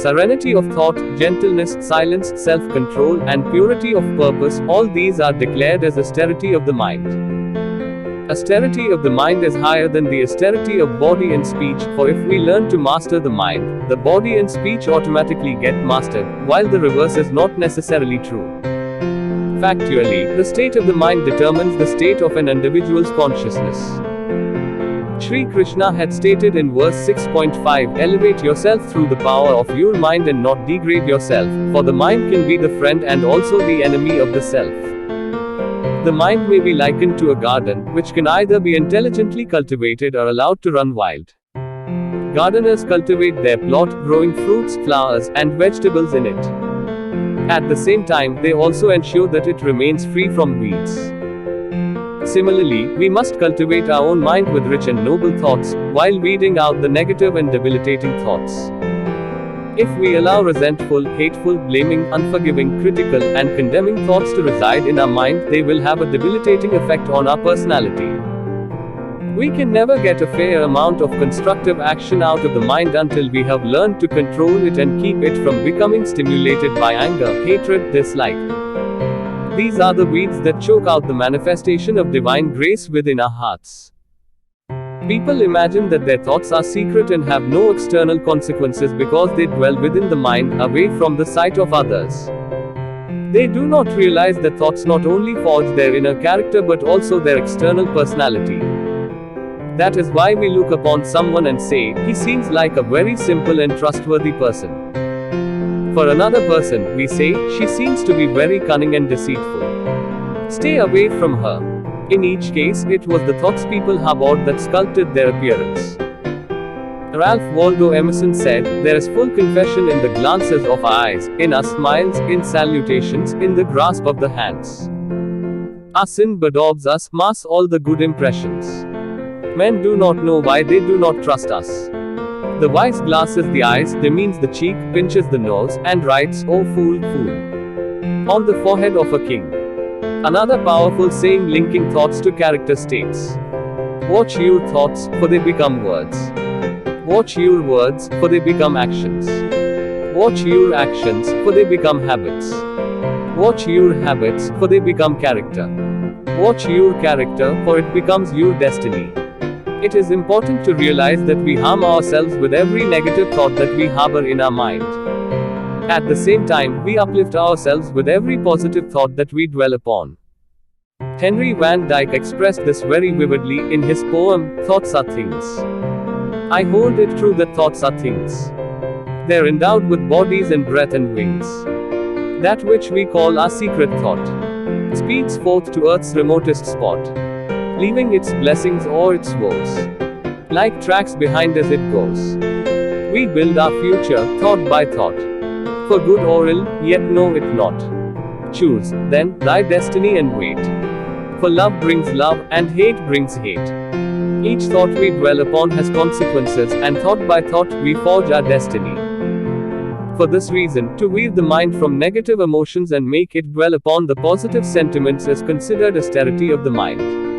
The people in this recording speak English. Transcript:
Serenity of thought, gentleness, silence, self-control, and purity of purpose, all these are declared as austerity of the mind. Austerity of the mind is higher than the austerity of body and speech, for if we learn to master the mind, the body and speech automatically get mastered, while the reverse is not necessarily true. Factually, the state of the mind determines the state of an individual's consciousness. Shree Krishna had stated in verse 6.5, elevate yourself through the power of your mind and not degrade yourself, for the mind can be the friend and also the enemy of the self. The mind may be likened to a garden, which can either be intelligently cultivated or allowed to run wild. Gardeners cultivate their plot, growing fruits, flowers, and vegetables in it. At the same time, they also ensure that it remains free from weeds. Similarly, we must cultivate our own mind with rich and noble thoughts, while weeding out the negative and debilitating thoughts. If we allow resentful, hateful, blaming, unforgiving, critical, and condemning thoughts to reside in our mind, they will have a debilitating effect on our personality. We can never get a fair amount of constructive action out of the mind until we have learned to control it and keep it from becoming stimulated by anger, hatred, dislike. These are the weeds that choke out the manifestation of divine grace within our hearts. People imagine that their thoughts are secret and have no external consequences because they dwell within the mind, away from the sight of others. They do not realize that thoughts not only forge their inner character but also their external personality. That is why we look upon someone and say, he seems like a very simple and trustworthy person. For another person, we say, she seems to be very cunning and deceitful. Stay away from her. In each case, it was the thoughts people harbored that sculpted their appearance. Ralph Waldo Emerson said, there is full confession in the glances of our eyes, in our smiles, in salutations, in the grasp of the hands. Our sin bedaubs us, masks all the good impressions. Men do not know why they do not trust us. The wise glasses the eyes, demeans the cheek, pinches the nose, and writes, "Oh fool, fool," on the forehead of a king. Another powerful saying linking thoughts to character states, watch your thoughts, for they become words. Watch your words, for they become actions. Watch your actions, for they become habits. Watch your habits, for they become character. Watch your character, for it becomes your destiny. It is important to realize that we harm ourselves with every negative thought that we harbor in our mind. At the same time, we uplift ourselves with every positive thought that we dwell upon. Henry Van Dyke expressed this very vividly in his poem, Thoughts Are Things. I hold it true that thoughts are things. They're endowed with bodies and breath and wings. That which we call our secret thought speeds forth to earth's remotest spot, leaving its blessings or its woes like tracks behind as it goes. We build our future, thought by thought. For good or ill, yet know it not. Choose, then, thy destiny and wait. For love brings love, and hate brings hate. Each thought we dwell upon has consequences, and thought by thought, we forge our destiny. For this reason, to weed the mind from negative emotions and make it dwell upon the positive sentiments is considered austerity of the mind.